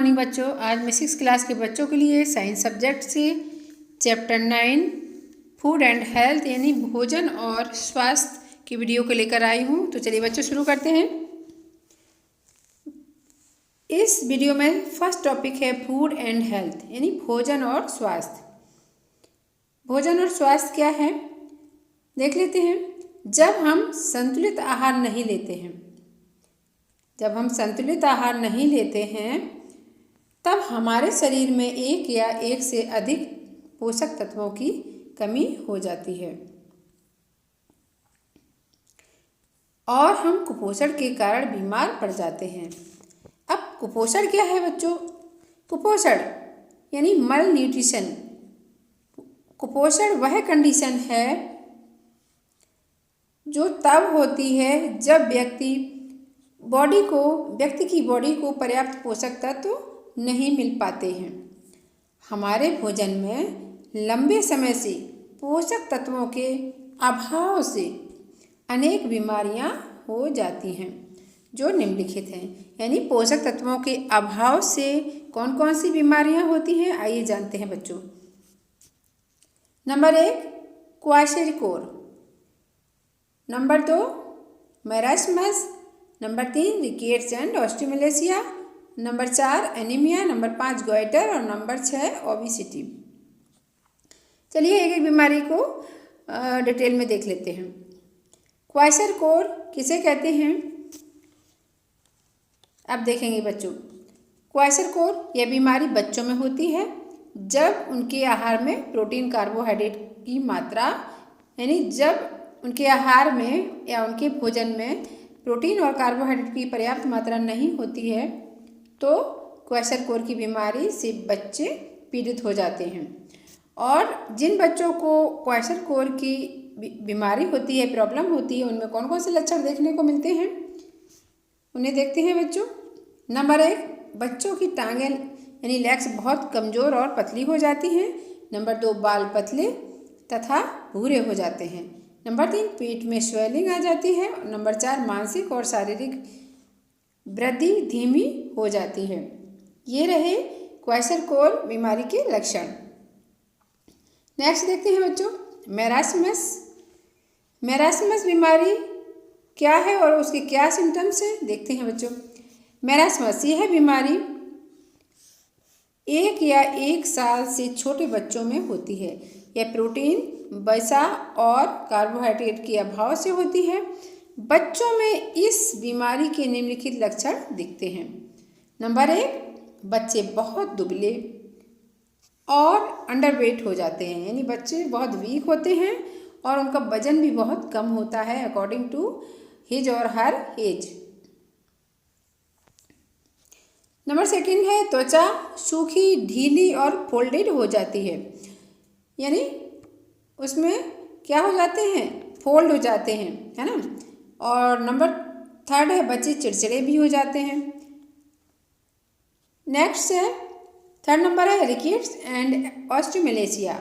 Morning बच्चों। आज मैं 6th क्लास के बच्चों के लिए साइंस सब्जेक्ट से चैप्टर 9 फूड एंड हेल्थ यानी भोजन और स्वास्थ्य की वीडियो को लेकर आई हूँ। तो चलिए बच्चों शुरू करते हैं। इस वीडियो में फर्स्ट टॉपिक है फूड एंड हेल्थ यानी भोजन और स्वास्थ्य। भोजन और स्वास्थ्य क्या है देख लेते हैं। जब हम संतुलित आहार नहीं लेते हैं तब हमारे शरीर में एक या एक से अधिक पोषक तत्वों की कमी हो जाती है और हम कुपोषण के कारण बीमार पड़ जाते हैं। अब कुपोषण क्या है बच्चों? कुपोषण यानी मल न्यूट्रिशन। कुपोषण वह कंडीशन है जो तब होती है जब व्यक्ति की बॉडी को पर्याप्त पोषक तत्व नहीं मिल पाते हैं। हमारे भोजन में लंबे समय से पोषक तत्वों के अभाव से अनेक बीमारियां हो जाती हैं जो निम्नलिखित हैं। यानी पोषक तत्वों के अभाव से कौन कौन सी बीमारियां होती हैं आइए जानते हैं बच्चों। Number 1 kwashiorkor, number 2 marasmus, number 3 rickets and osteomalacia, number 4 anaemia, number 5 goitre और नंबर 6 ओबेसिटी। चलिए एक एक बीमारी को डिटेल में देख लेते हैं। क्वाशरिकोर किसे कहते हैं अब देखेंगे बच्चों। क्वाशरिकोर यह बीमारी बच्चों में होती है जब उनके आहार में प्रोटीन कार्बोहाइड्रेट की मात्रा यानी जब उनके आहार में या उनके भोजन में प्रोटीन और कार्बोहाइड्रेट की पर्याप्त मात्रा नहीं होती है तो क्वाशरिकोर की बीमारी से बच्चे पीड़ित हो जाते हैं। और जिन बच्चों को क्वाशरिकोर की बीमारी होती है, प्रॉब्लम होती है, उनमें कौन कौन से लक्षण देखने को मिलते हैं उन्हें देखते हैं बच्चों। नंबर 1 बच्चों की टांगें यानी लेग्स बहुत कमज़ोर और पतली हो जाती हैं। नंबर 2 बाल पतले तथा भूरे हो जाते हैं। नंबर 3 पेट में स्वेलिंग आ जाती है। नंबर 4 मानसिक और शारीरिक वृद्धि धीमी हो जाती है। ये रहे क्वाशरिकोर बीमारी के लक्षण। नेक्स्ट देखते हैं बच्चों मैरास्मस। मैरास्मस बीमारी क्या है और उसके क्या सिम्टम्स हैं देखते हैं बच्चों। मैरास्मस यह बीमारी 1 या 1 साल से छोटे बच्चों में होती है। यह प्रोटीन, वसा और कार्बोहाइड्रेट के अभाव से होती है। बच्चों में इस बीमारी के निम्नलिखित लक्षण दिखते हैं। नंबर 1 बच्चे बहुत दुबले और अंडरवेट हो जाते हैं यानी बच्चे बहुत वीक होते हैं और उनका वजन भी बहुत कम होता है अकॉर्डिंग टू हिज और हर एज। नंबर 2 है त्वचा सूखी, ढीली और फोल्डेड हो जाती है यानी उसमें क्या हो जाते हैं फोल्ड हो जाते हैं, है ना। और नंबर 3 है बच्चे चिड़चिड़े भी हो जाते हैं। नेक्स्ट है 3rd नंबर है rickets and osteomalacia.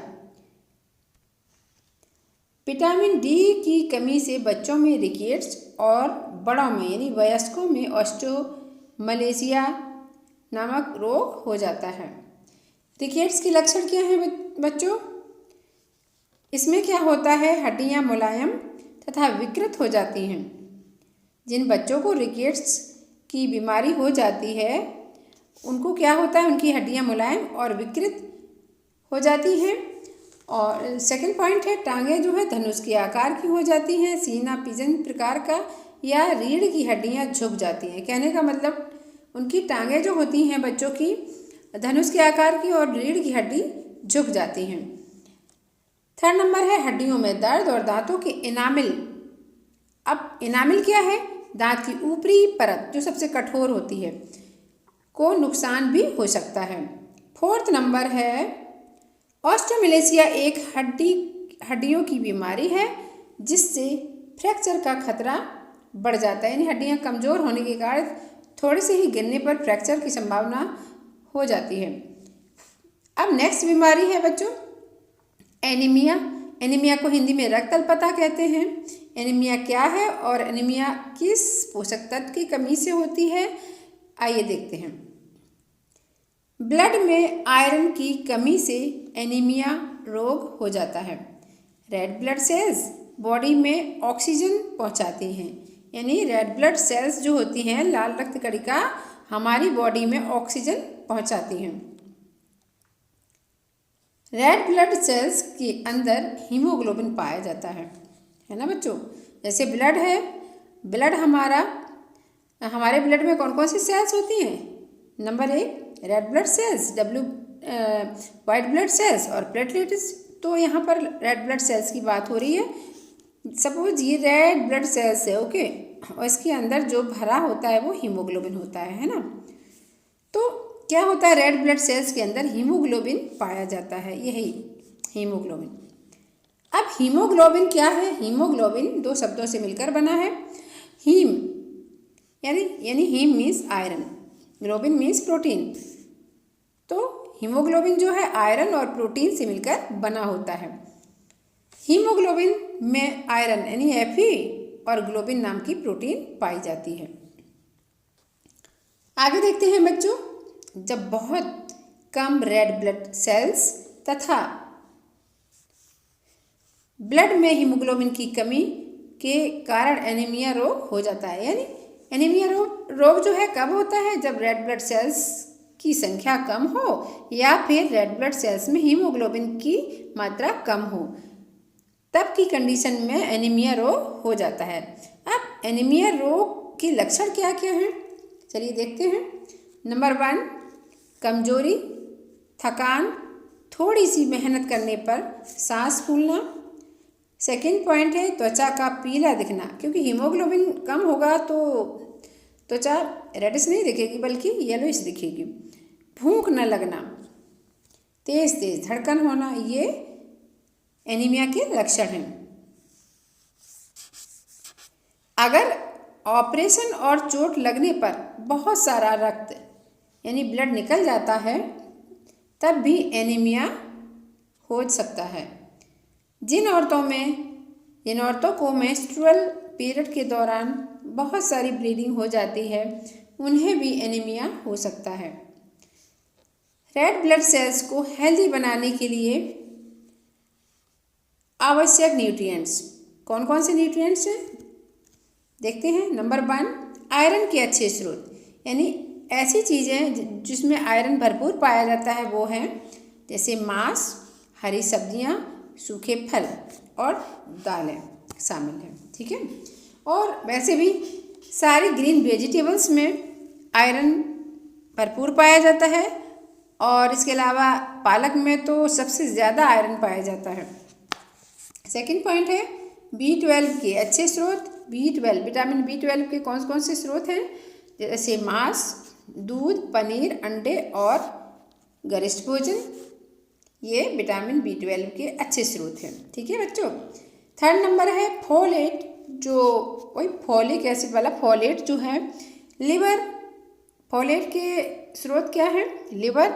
Vitamin D की कमी से बच्चों में रिकेट्स और बड़ों में यानी वयस्कों में ऑस्टियोमलेशिया नामक रोग हो जाता है। रिकेट्स के लक्षण क्या हैं बच्चों? इसमें क्या होता है हड्डियां मुलायम तथा विकृत हो जाती हैं। जिन बच्चों को रिकेट्स की बीमारी हो जाती है उनको क्या होता है उनकी हड्डियां मुलायम और विकृत हो जाती हैं। और सेकंड पॉइंट है टांगें जो है धनुष के आकार की हो जाती हैं। सीना पिजन प्रकार का या रीढ़ की हड्डियां झुक जाती हैं। कहने का मतलब उनकी टांगें जो होती हैं बच्चों की धनुष के आकार की और रीढ़ की हड्डी झुक जाती हैं। 3rd नंबर है हड्डियों में दर्द और दांतों के इनामिल। अब इनामिल क्या है? दांत की ऊपरी परत जो सबसे कठोर होती है को नुकसान भी हो सकता है। 4th नंबर है ऑस्टियोमलेशिया एक हड्डियों की बीमारी है जिससे फ्रैक्चर का खतरा बढ़ जाता है यानी हड्डियां कमज़ोर होने के कारण थोड़े से ही गिरने पर फ्रैक्चर की संभावना हो जाती है। अब नेक्स्ट बीमारी है बच्चों एनीमिया। एनीमिया को हिंदी में रक्त अल्पता कहते हैं। एनीमिया क्या है और एनीमिया किस पोषक तत्व की कमी से होती है आइए देखते हैं। ब्लड में आयरन की कमी से एनीमिया रोग हो जाता है। रेड ब्लड सेल्स बॉडी में ऑक्सीजन पहुंचाती हैं, यानी रेड ब्लड सेल्स जो होती हैं, लाल रक्त कणिका हमारी बॉडी में ऑक्सीजन पहुंचाती हैं। रेड ब्लड सेल्स के अंदर हीमोग्लोबिन पाया जाता है ना बच्चों। जैसे ब्लड है, ब्लड हमारे ब्लड में कौन कौन सी सेल्स होती हैं? Number 1 red blood cells, white blood cells और प्लेटलेट्स। तो यहाँ पर रेड ब्लड सेल्स की बात हो रही है। सपोज ये रेड ब्लड सेल्स है, ओके, और इसके अंदर जो भरा होता है वो हीमोग्लोबिन होता है ना। तो क्या होता है, रेड ब्लड सेल्स के अंदर हीमोग्लोबिन पाया जाता है, यही हीमोग्लोबिन। अब हीमोग्लोबिन क्या है? हीमोग्लोबिन दो शब्दों से मिलकर बना है। हीम यानी haem means iron, globin means protein. तो हीमोग्लोबिन जो है आयरन और प्रोटीन से मिलकर बना होता है। हीमोग्लोबिन में आयरन यानी Fe और ग्लोबिन नाम की प्रोटीन पाई जाती है। आगे देखते हैं बच्चों, जब बहुत कम रेड ब्लड सेल्स तथा ब्लड में हीमोग्लोबिन की कमी के कारण एनीमिया रोग हो जाता है। यानी एनीमिया रोग जो है कब होता है? जब रेड ब्लड सेल्स की संख्या कम हो या फिर रेड ब्लड सेल्स में हीमोग्लोबिन की मात्रा कम हो, तब की कंडीशन में एनीमिया रोग हो जाता है। अब एनीमिया रोग के लक्षण क्या क्या हैं, चलिए देखते हैं। नंबर 1 कमजोरी, थकान, थोड़ी सी मेहनत करने पर सांस फूलना। सेकंड पॉइंट है त्वचा का पीला दिखना, क्योंकि हीमोग्लोबिन कम होगा तो त्वचा रेडिश नहीं दिखेगी बल्कि येलोइश दिखेगी। भूख न लगना, तेज तेज धड़कन होना, ये एनीमिया के लक्षण हैं। अगर ऑपरेशन और चोट लगने पर बहुत सारा रक्त यानी ब्लड निकल जाता है, तब भी एनीमिया हो सकता है। जिन औरतों को मेंस्ट्रुअल पीरियड के दौरान बहुत सारी ब्लीडिंग हो जाती है, उन्हें भी एनीमिया हो सकता है। रेड ब्लड सेल्स को हेल्दी बनाने के लिए आवश्यक न्यूट्रिएंट्स कौन कौन से न्यूट्रिएंट्स हैं, देखते हैं। नंबर 1 आयरन के अच्छे स्रोत, यानी ऐसी चीज़ें जिसमें आयरन भरपूर पाया जाता है वो हैं जैसे मांस, हरी सब्जियां, सूखे फल और दालें शामिल हैं, ठीक है। और वैसे भी सारी ग्रीन वेजिटेबल्स में आयरन भरपूर पाया जाता है, और इसके अलावा पालक में तो सबसे ज़्यादा आयरन पाया जाता है। सेकंड पॉइंट है B12 के अच्छे स्रोत। विटामिन B12 के कौन कौन से स्रोत हैं, जैसे मांस, दूध, पनीर, अंडे और गरिष्ठ भोजन, ये विटामिन B12 के अच्छे स्रोत हैं, ठीक है बच्चों। थर्ड नंबर है फोलेट, जो वही फोलिक एसिड वाला फोलेट जो है लिवर। फोलेट के स्रोत क्या है? लिवर,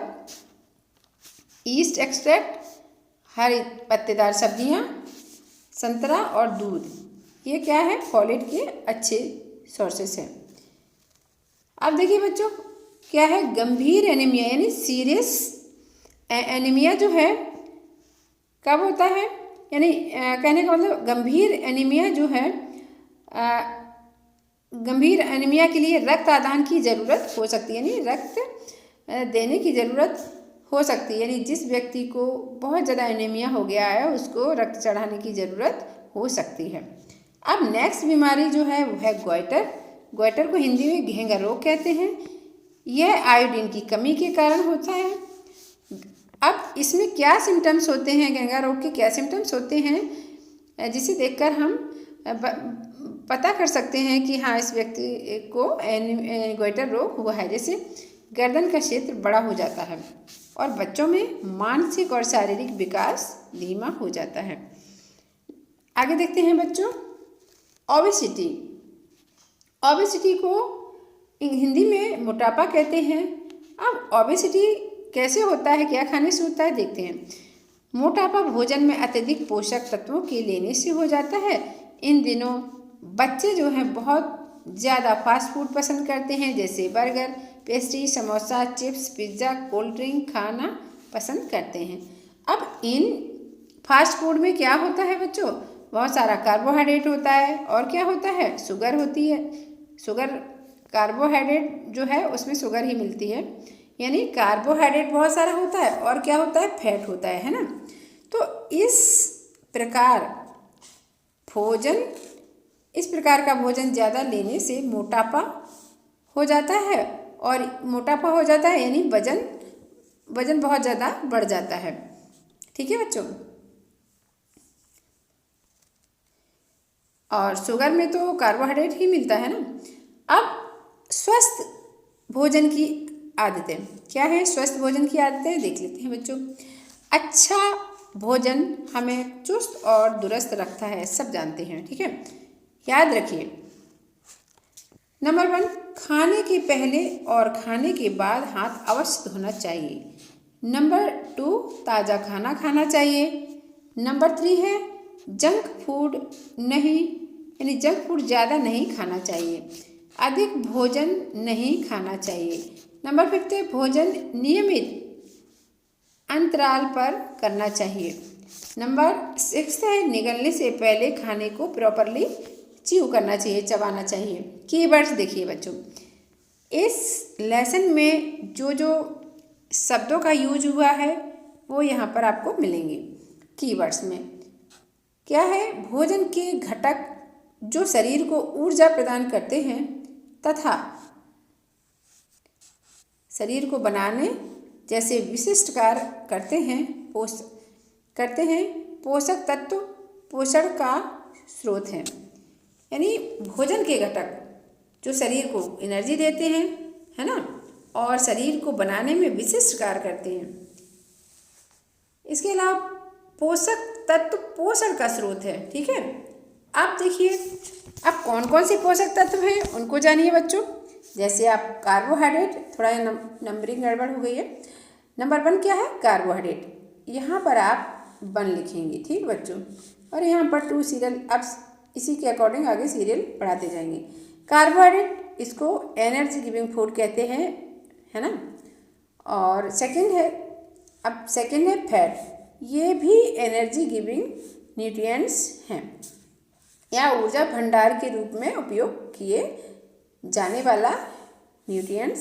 ईस्ट एक्सट्रैक्ट, हरी पत्तेदार सब्जियां, संतरा और दूध, ये क्या है? फोलेट के अच्छे सोर्सेस हैं। अब देखिए बच्चों, क्या है गंभीर एनीमिया, यानी सीरियस एनीमिया जो है कब होता है, यानी कहने का मतलब गंभीर एनीमिया जो है, गंभीर एनीमिया के लिए रक्त आदान की ज़रूरत हो सकती है, यानी रक्त देने की ज़रूरत हो सकती है। यानी जिस व्यक्ति को बहुत ज़्यादा एनीमिया हो गया है उसको रक्त चढ़ाने की ज़रूरत हो सकती है। अब नेक्स्ट बीमारी जो है वो है गोइटर। गोइटर को हिंदी में घेंगा रोग कहते हैं। यह आयोडीन की कमी के कारण होता है। अब इसमें क्या सिम्टम्स होते हैं, घेंगा रोग के क्या सिम्टम्स होते हैं, जिसे देखकर हम पता कर सकते हैं कि हाँ इस व्यक्ति को गोइटर रोग हुआ है। जैसे गर्दन का क्षेत्र बड़ा हो जाता है और बच्चों में मानसिक और शारीरिक विकास धीमा हो जाता है। आगे देखते हैं बच्चों, ओबेसिटी। ओबेसिटी को हिंदी में मोटापा कहते हैं। अब ओबेसिटी कैसे होता है, क्या खाने से होता है, देखते हैं। मोटापा भोजन में अत्यधिक पोषक तत्वों के लेने से हो जाता है। इन दिनों बच्चे जो हैं बहुत ज़्यादा फास्ट फूड पसंद करते हैं, जैसे burger, pastry, samosa, chips, pizza, cold drink खाना पसंद करते हैं। अब इन फास्ट फूड में क्या होता है बच्चों? बहुत सारा कार्बोहाइड्रेट होता है और क्या होता है? शुगर होती है। शुगर, कार्बोहाइड्रेट जो है उसमें शुगर ही मिलती है, यानी कार्बोहाइड्रेट बहुत सारा होता है और क्या होता है? फैट होता है ना। तो इस प्रकार का भोजन ज़्यादा लेने से मोटापा हो जाता है, और मोटापा हो जाता है यानी वजन बहुत ज़्यादा बढ़ जाता है। ठीक है बच्चों। और शुगर में तो कार्बोहाइड्रेट ही मिलता है ना। अब स्वस्थ भोजन की आदतें क्या है? स्वस्थ भोजन की आदतें देख लेते हैं बच्चों। अच्छा भोजन हमें चुस्त और दुरुस्त रखता है, सब जानते हैं। ठीक है, याद रखिए। नंबर 1, खाने के पहले और खाने के बाद हाथ अवश्य धोना चाहिए। नंबर 2, ताज़ा खाना खाना चाहिए। नंबर 3 है जंक फूड नहीं, यानी जंक फूड ज़्यादा नहीं खाना चाहिए। अधिक भोजन नहीं खाना चाहिए। नंबर 5 है भोजन नियमित अंतराल पर करना चाहिए। नंबर 6 है निगलने से पहले खाने को प्रॉपरली च्यू करना चाहिए, चबाना चाहिए। कीवर्ड्स देखिए बच्चों, इस लेसन में जो जो शब्दों का यूज हुआ है वो यहाँ पर आपको मिलेंगे कीवर्ड्स में। क्या है? भोजन के घटक जो शरीर को ऊर्जा प्रदान करते हैं तथा शरीर को बनाने जैसे विशिष्ट कार्य करते हैं। पोषक तत्व पोषण का स्रोत हैं, यानी भोजन के घटक जो शरीर को एनर्जी देते हैं, है ना, और शरीर को बनाने में विशिष्ट कार्य करते हैं। इसके अलावा पोषक तत्व पोषण का स्रोत है। ठीक है, आप देखिए अब कौन कौन से पोषक तत्व हैं उनको जानिए बच्चों। जैसे आप कार्बोहाइड्रेट, थोड़ा नंबरिंग गड़बड़ हो गई है। नंबर 1 क्या है? कार्बोहाइड्रेट। यहाँ पर आप 1 लिखेंगे, ठीक बच्चों, और यहाँ पर 2 सीरियल, अब इसी के अकॉर्डिंग आगे सीरियल पढ़ाते जाएंगे। कार्बोहाइड्रेट इसको एनर्जी गिविंग फूड कहते हैं, है ना। और सेकंड है फैट, ये भी एनर्जी गिविंग न्यूट्रिएंट्स हैं या ऊर्जा भंडार के रूप में उपयोग किए जाने वाला न्यूट्रिएंट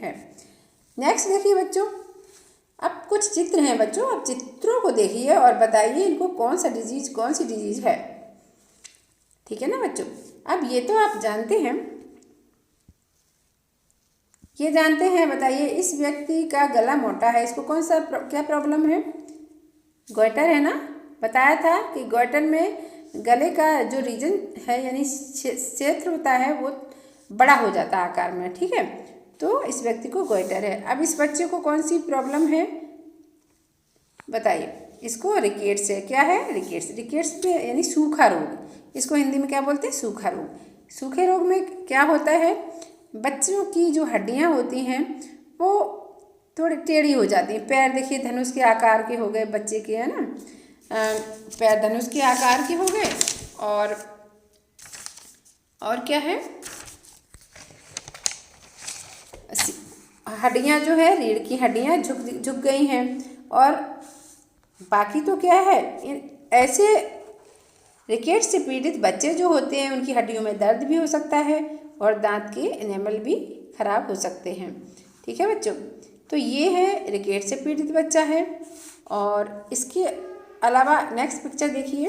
है। नेक्स्ट देखिए बच्चों, अब कुछ चित्र हैं बच्चों, अब चित्रों को देखिए और बताइए इनको कौन सी डिजीज है। ठीक है ना बच्चों। अब ये तो आप जानते हैं, बताइए इस व्यक्ति का गला मोटा है, इसको कौन सा क्या प्रॉब्लम है? गॉइटर है ना। बताया था कि गॉइटर में गले का जो रीजन है यानी क्षेत्र होता है वो बड़ा हो जाता है आकार में। ठीक है, तो इस व्यक्ति को गॉइटर है। अब इस बच्चे को कौन सी प्रॉब्लम है बताइए? इसको रिकेट्स है। क्या है? रिकेट्स में यानी सूखा रोग, इसको हिंदी में क्या बोलते हैं? सूखा रोग। सूखे रोग में क्या होता है? बच्चों की जो हड्डियां होती हैं वो थोड़ी टेढ़ी हो जाती हैं। पैर देखिए धनुष के आकार के हो गए बच्चे के, है ना, पैर धनुष के आकार के हो गए। और क्या है? हड्डियां जो है, रीढ़ की हड्डियां झुक गई हैं। और बाकी तो क्या है, ऐसे रिकेट से पीड़ित बच्चे जो होते हैं उनकी हड्डियों में दर्द भी हो सकता है और दांत के एनेमल भी खराब हो सकते हैं। ठीक है बच्चों, तो ये है रिकेट से पीड़ित बच्चा है। और इसके अलावा नेक्स्ट पिक्चर देखिए,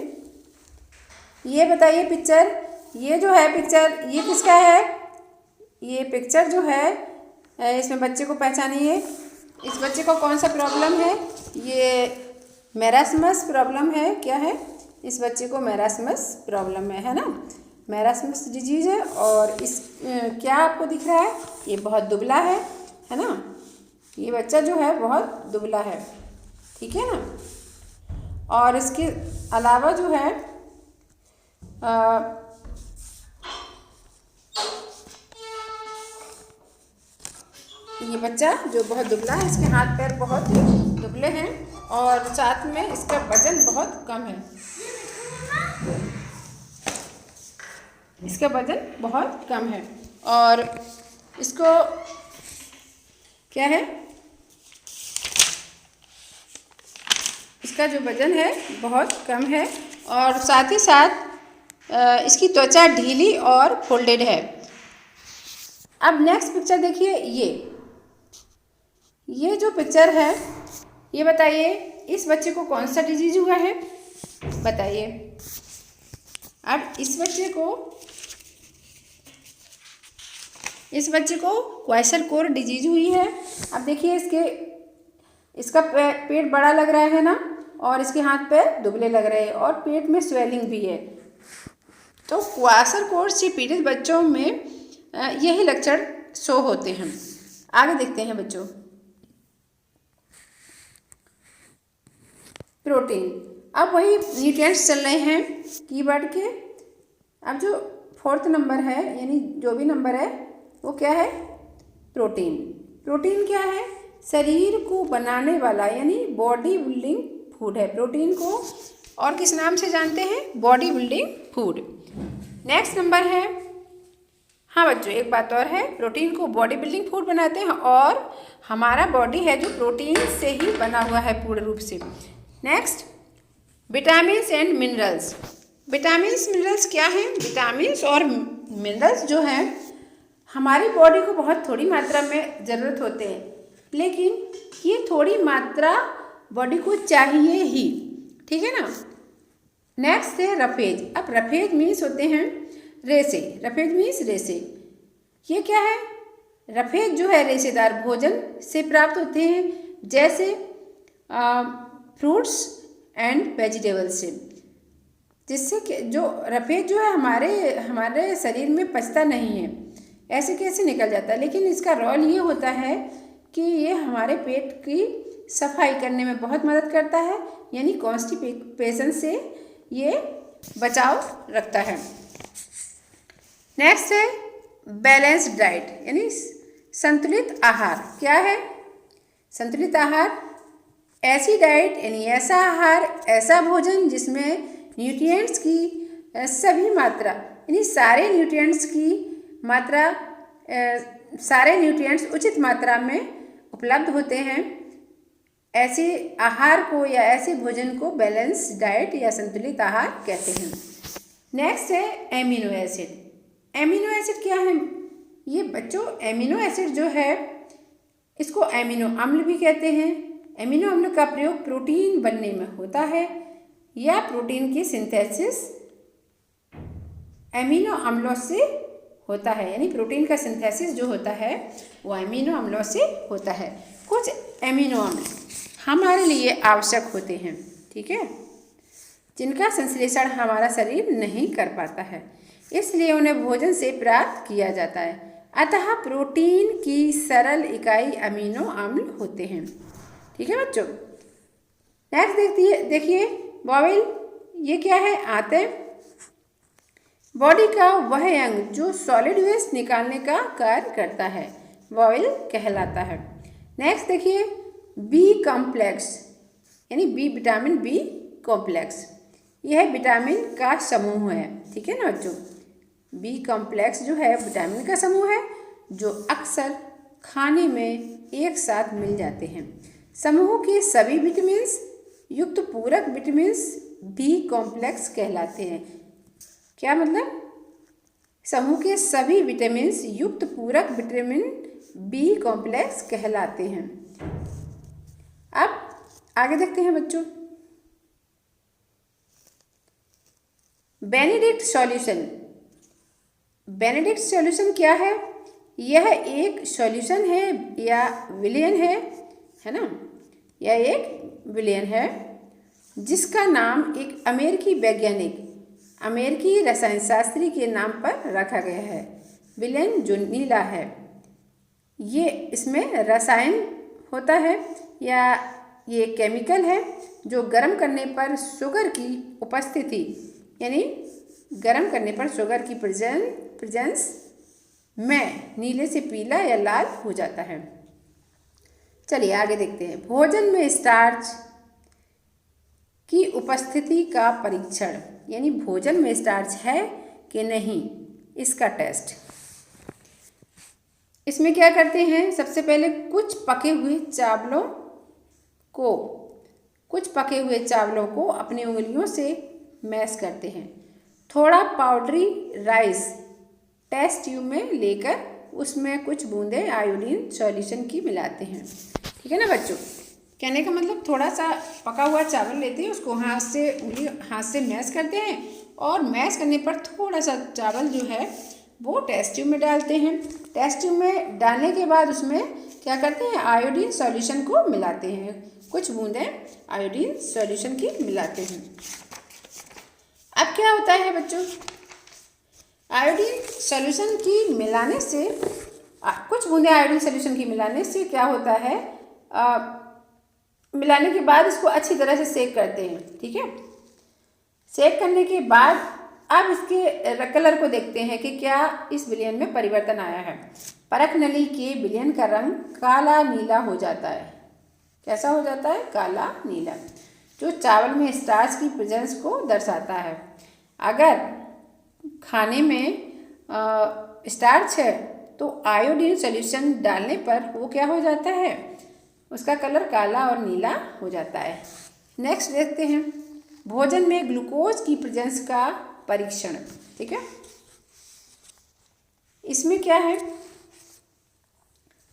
ये बताइए पिक्चर, ये जो है पिक्चर ये किसका है? ये पिक्चर जो है इसमें बच्चे को पहचानिए, इस बच्चे को कौन सा प्रॉब्लम है? ये मैरास्मस प्रॉब्लम है। क्या है? इस बच्चे को मैरास्मस प्रॉब्लम है ना, मैरास्मस डिजीज है। और इस क्या आपको दिख रहा है? ये बहुत दुबला है ना, ये बच्चा जो है बहुत दुबला है। ठीक है ना। और इसके अलावा जो है ये बच्चा जो बहुत दुबला है, इसके हाथ पैर बहुत दुबले हैं और साथ में इसका वजन बहुत कम है, इसका वजन बहुत कम है। और इसको क्या है, इसका जो वजन है बहुत कम है और साथ ही साथ इसकी त्वचा ढीली और फोल्डेड है। अब नेक्स्ट पिक्चर देखिए, ये जो पिक्चर है, ये बताइए इस बच्चे को कौन सा डिजीज हुआ है, बताइए। अब इस बच्चे को क्वाइसलकोर डिजीज हुई है। अब देखिए इसका पेट बड़ा लग रहा है ना, और इसके हाथ पैर दुबले लग रहे हैं और पेट में स्वेलिंग भी है। तो क्वाइसलकोर से पीड़ित बच्चों में यही लक्षण शो होते हैं। आगे देखते हैं बच्चों, प्रोटीन। अब वही न्यूट्रिएंट्स चल रहे हैं कीवर्ड के। अब जो 4th नंबर है, यानी जो भी नंबर है वो क्या है, प्रोटीन। प्रोटीन क्या है, शरीर को बनाने वाला यानी बॉडी बिल्डिंग फूड है। प्रोटीन को और किस नाम से जानते हैं, body building food. Next number है, हाँ बच्चों एक बात और है, प्रोटीन को बॉडी बिल्डिंग फूड बनाते हैं और हमारा बॉडी है जो प्रोटीन से ही बना हुआ है पूर्ण रूप से। Next, vitamins and minerals. Vitamins minerals क्या हैं, विटामिन्स और मिनरल्स जो हैं हमारी बॉडी को बहुत थोड़ी मात्रा में ज़रूरत होते हैं, लेकिन ये थोड़ी मात्रा बॉडी को चाहिए ही, ठीक है ना। नेक्स्ट है रफेज। अब रफेज मीन्स होते हैं रेशे, रफेज मीन्स रेशे। ये क्या है, रफेज जो है रेशेदार भोजन से प्राप्त होते हैं, जैसे फ्रूट्स एंड वेजिटेबल्स से, जिससे कि जो रफेज जो है हमारे शरीर में पचता नहीं है, ऐसे कैसे निकल जाता है। लेकिन इसका रोल ये होता है कि ये हमारे पेट की सफाई करने में बहुत मदद करता है, यानी कॉन्स्टिपेशन से ये बचाव रखता है। नेक्स्ट है बैलेंस्ड डाइट, यानी संतुलित आहार। क्या है संतुलित आहार, ऐसी डाइट यानी ऐसा आहार, ऐसा भोजन जिसमें न्यूट्रिएंट्स की सभी मात्रा यानी सारे न्यूट्रिएंट्स की मात्रा, सारे न्यूट्रिएंट्स उचित मात्रा में उपलब्ध होते हैं। ऐसे आहार को या ऐसे भोजन को बैलेंस्ड डाइट या संतुलित आहार कहते हैं। नेक्स्ट है एमिनो एसिड। एमिनो एसिड क्या है, ये बच्चों एमिनो एसिड जो है इसको एमिनो अम्ल भी कहते हैं। एमिनो अम्ल का प्रयोग प्रोटीन बनने में होता है या प्रोटीन की सिंथेसिस एमिनो अम्लों से होता है, यानी प्रोटीन का सिंथेसिस जो होता है वो एमिनो अम्लों से होता है। कुछ एमिनो अम्ल हमारे लिए आवश्यक होते हैं, ठीक है, जिनका संश्लेषण हमारा शरीर नहीं कर पाता है, इसलिए उन्हें भोजन से प्राप्त किया जाता है। अतः प्रोटीन की सरल इकाई अमीनो अम्ल होते हैं, ठीक है बच्चों। नेक्स्ट देखिए बॉवेल, ये क्या है, आंतें। बॉडी का वह अंग जो सॉलिड वेस्ट निकालने का कार्य करता है बॉवेल कहलाता है। नेक्स्ट देखिए बी कॉम्प्लेक्स, यानी बी विटामिन बी कॉम्प्लेक्स, यह विटामिन का समूह है, ठीक है ना बच्चों। बी कॉम्प्लेक्स जो है विटामिन का समूह है जो अक्सर खाने में एक साथ मिल जाते हैं। समूह के सभी विटामिन्स युक्त पूरक विटामिन्स बी कॉम्प्लेक्स कहलाते हैं। क्या मतलब, समूह के सभी विटामिन्स युक्त पूरक विटामिन बी कॉम्प्लेक्स कहलाते हैं। अब आगे देखते हैं बच्चों, बेनेडिक्ट सॉल्यूशन। बेनेडिक्ट सॉल्यूशन क्या है, यह एक सॉल्यूशन है या विलयन है ना, यह एक विलयन है जिसका नाम एक अमेरिकी वैज्ञानिक, अमेरिकी रसायन शास्त्री के नाम पर रखा गया है। विलयन जो नीला है, ये इसमें रसायन होता है या ये केमिकल है जो गर्म करने पर शुगर की उपस्थिति, यानी गर्म करने पर शुगर की प्रेजेंस में नीले से पीला या लाल हो जाता है। चलिए आगे देखते हैं, भोजन में स्टार्च की उपस्थिति का परीक्षण, यानी भोजन में स्टार्च है कि नहीं इसका टेस्ट। इसमें क्या करते हैं, सबसे पहले कुछ पके हुए चावलों को अपनी उंगलियों से मैश करते हैं। थोड़ा पाउडरी राइस टेस्ट ट्यूब में लेकर उसमें कुछ बूंदें आयोडीन सॉल्यूशन की मिलाते हैं। ठीक है ना बच्चों, कहने का मतलब थोड़ा सा पका हुआ चावल लेते हैं, उसको हाथ से मैश करते हैं और मैश करने पर थोड़ा सा चावल जो है वो टेस्ट ट्यूब में डालते हैं। टेस्ट ट्यूब में डालने के बाद उसमें क्या करते हैं, आयोडीन सॉल्यूशन को मिलाते हैं, कुछ बूंदें आयोडीन सॉल्यूशन की मिलाते हैं। अब क्या होता है बच्चों, आयोडीन सॉल्यूशन की मिलाने से कुछ बूंदें आयोडीन सॉल्यूशन की मिलाने से क्या होता है, मिलाने के बाद इसको अच्छी तरह से सेक करते हैं। ठीक है, सेक करने के बाद अब इसके कलर को देखते हैं कि क्या इस विलयन में परिवर्तन आया है। परख नली के विलयन का रंग काला नीला हो जाता है। कैसा हो जाता है, काला नीला, जो चावल में स्टार्च की प्रेजेंस को दर्शाता है। अगर खाने में स्टार्च है तो आयोडीन सॉल्यूशन डालने पर वो क्या हो जाता है, उसका कलर काला और नीला हो जाता है। नेक्स्ट देखते हैं, भोजन में ग्लूकोज की प्रेजेंस का परीक्षण। ठीक है, इसमें क्या है,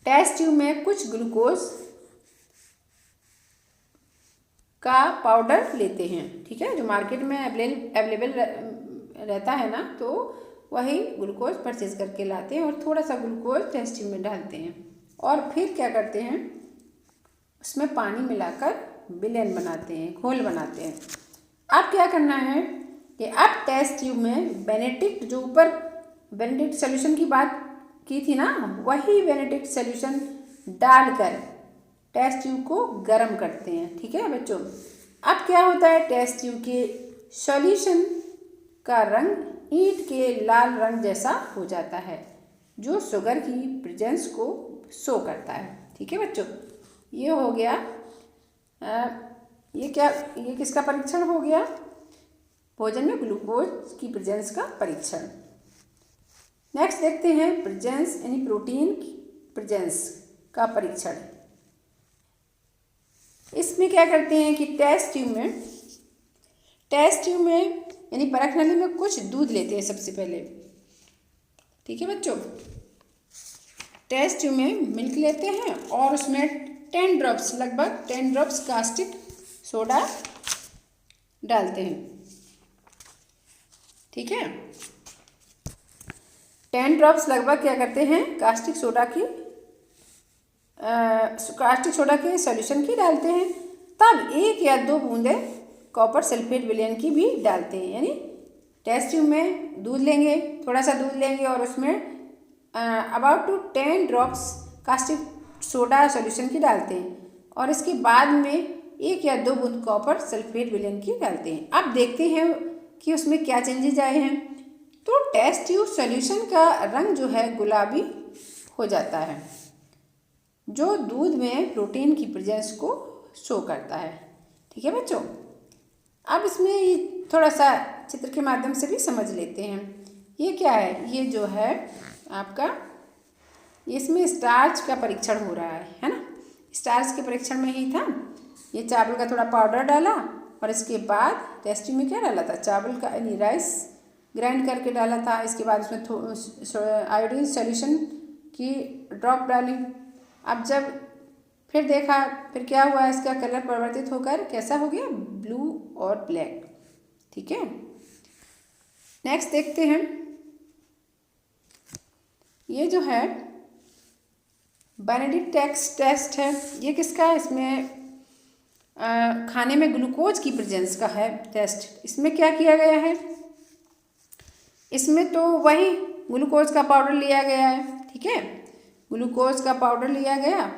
टेस्ट ट्यूब में कुछ ग्लूकोज का पाउडर लेते हैं। ठीक है, जो मार्केट में अवेलेबल रहता है ना, तो वही ग्लूकोज परचेज करके लाते हैं और थोड़ा सा ग्लूकोज टेस्ट ट्यूब में डालते हैं और फिर क्या करते हैं, उसमें पानी मिलाकर विलयन बनाते हैं, घोल बनाते हैं। अब क्या करना है कि अब टेस्ट ट्यूब में बेनेडिक्ट, जो ऊपर बेनेडिक्ट सॉल्यूशन की बात की थी ना, वही बेनेडिक्ट सॉल्यूशन डालकर टेस्ट ट्यूब को गर्म करते हैं। ठीक है बच्चों, अब क्या होता है, टेस्ट ट्यूब के सॉल्यूशन का रंग ईंट के लाल रंग जैसा हो जाता है, जो शुगर की प्रेजेंस को शो करता है। ठीक है बच्चों, ये हो गया ये किसका परीक्षण हो गया, भोजन में ग्लूकोज की प्रेजेंस का परीक्षण। नेक्स्ट देखते हैं प्रेजेंस यानी प्रोटीन की प्रेजेंस का परीक्षण। इसमें क्या करते हैं कि टेस्ट ट्यूब में यानी परख नली में कुछ दूध लेते हैं सबसे पहले। ठीक है बच्चों, टेस्ट ट्यूब में मिल्क लेते हैं और उसमें 10 ड्रॉप्स, लगभग 10 ड्रॉप्स कास्टिक सोडा डालते हैं। ठीक है, 10 ड्रॉप्स लगभग क्या करते हैं, कास्टिक सोडा के सॉल्यूशन की डालते हैं। तब 1 या 2 बूंदें कॉपर सल्फेट विलयन की भी डालते हैं। यानी टेस्ट ट्यूब में दूध लेंगे, थोड़ा सा दूध लेंगे और उसमें about two 10 drops caustic soda solution की डालते हैं और इसके बाद में 1 या 2 बूंद कॉपर सल्फेट विलयन की डालते हैं। अब देखते हैं कि उसमें क्या चेंजेस आए हैं। तो टेस्ट ट्यूब सॉल्यूशन का रंग जो है गुलाबी हो जाता है, जो दूध में प्रोटीन की प्रेजेंस को शो करता है। ठीक है बच्चों, अब इसमें थोड़ा सा चित्र के माध्यम से भी समझ लेते हैं। ये क्या है, ये जो है आपका, इसमें स्टार्च का परीक्षण हो रहा है ना। स्टार्च के परीक्षण में ही था, ये चावल का थोड़ा पाउडर डाला और इसके बाद टेस्ट ट्यूब में क्या डाला था, चावल का यानी राइस ग्राइंड करके डाला था। इसके बाद उसमें आयोडीन सॉल्यूशन की ड्रॉप डाली। अब जब फिर देखा, फिर क्या हुआ, इसका कलर परिवर्तित होकर कैसा हो गया, ब्लू और ब्लैक। ठीक है, नेक्स्ट देखते हैं, ये जो है बेनेडिक्ट टेस्ट है, ये किसका है, इसमें खाने में ग्लूकोज की प्रेजेंस का है टेस्ट। इसमें क्या किया गया है, इसमें तो वही ग्लूकोज का पाउडर लिया गया है। ठीक है, ग्लूकोज का पाउडर लिया गया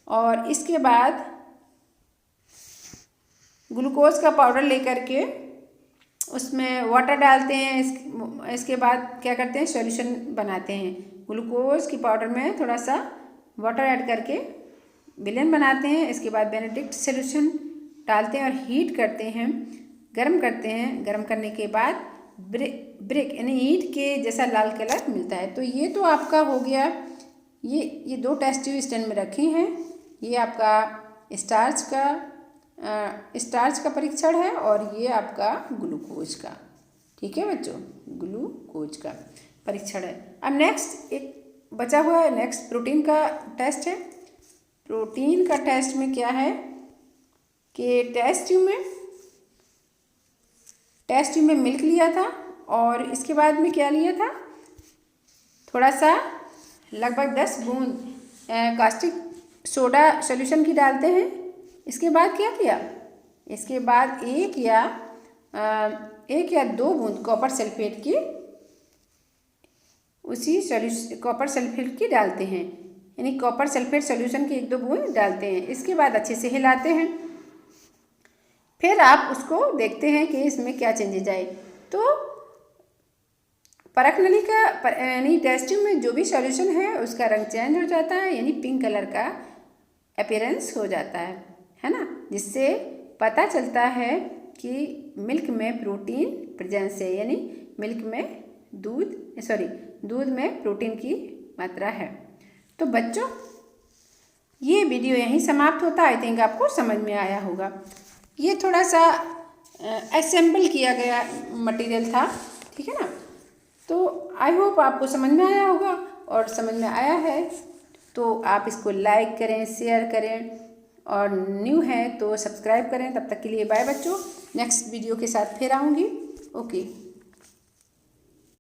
और इसके बाद ग्लूकोज का पाउडर लेकर के उसमें वाटर डालते हैं। इसके बाद क्या करते हैं, सॉल्यूशन बनाते हैं। ग्लूकोज की पाउडर में थोड़ा सा वाटर ऐड करके विलयन बनाते हैं। इसके बाद बेनेडिक्ट सॉल्यूशन डालते हैं और हीट करते हैं, गर्म करते हैं। गर्म करने के बाद ब्रिक यानी ईंट के जैसा लाल कलर मिलता है। तो ये तो आपका हो गया, ये 2 टेस्ट ट्यूब स्टैंड में रखे हैं। ये आपका स्टार्च का परीक्षण है और ये आपका ग्लूकोज का। ठीक है बच्चों, ग्लूकोज का परीक्षण है। अब नेक्स्ट एक बचा हुआ है, नेक्स्ट प्रोटीन का टेस्ट है। प्रोटीन का टेस्ट में क्या है कि टेस्ट ट्यूब में मिल्क लिया था और इसके बाद में क्या लिया था, थोड़ा सा लगभग 10 बूंद कास्टिक सोडा सॉल्यूशन की डालते हैं। इसके बाद क्या किया, इसके बाद एक या 2 बूंद कॉपर सल्फेट की कॉपर सल्फेट की डालते हैं, यानी कॉपर सल्फेट सॉल्यूशन की 1-2 बूंद डालते हैं। इसके बाद अच्छे से हिलाते हैं। फिर आप उसको देखते हैं कि इसमें क्या चेंजेज आए। तो परख नली का यानी टेस्ट ट्यूब में जो भी सॉल्यूशन है उसका रंग चेंज हो जाता है, यानी पिंक कलर का अपीयरेंस हो जाता है ना, जिससे पता चलता है कि मिल्क में प्रोटीन प्रेजेंस है, यानी मिल्क में दूध में प्रोटीन की मात्रा है। तो बच्चों ये वीडियो यहीं समाप्त होता है। आई थिंक आपको समझ में आया होगा। ये थोड़ा सा असेंबल किया गया मटेरियल था, ठीक है ना। तो आई होप आपको समझ में आया होगा, और समझ में आया है तो आप इसको लाइक करें, शेयर करें, और न्यू है तो सब्सक्राइब करें। तब तक के लिए बाय बच्चों, नेक्स्ट वीडियो के साथ फिर आऊँगी। ओके।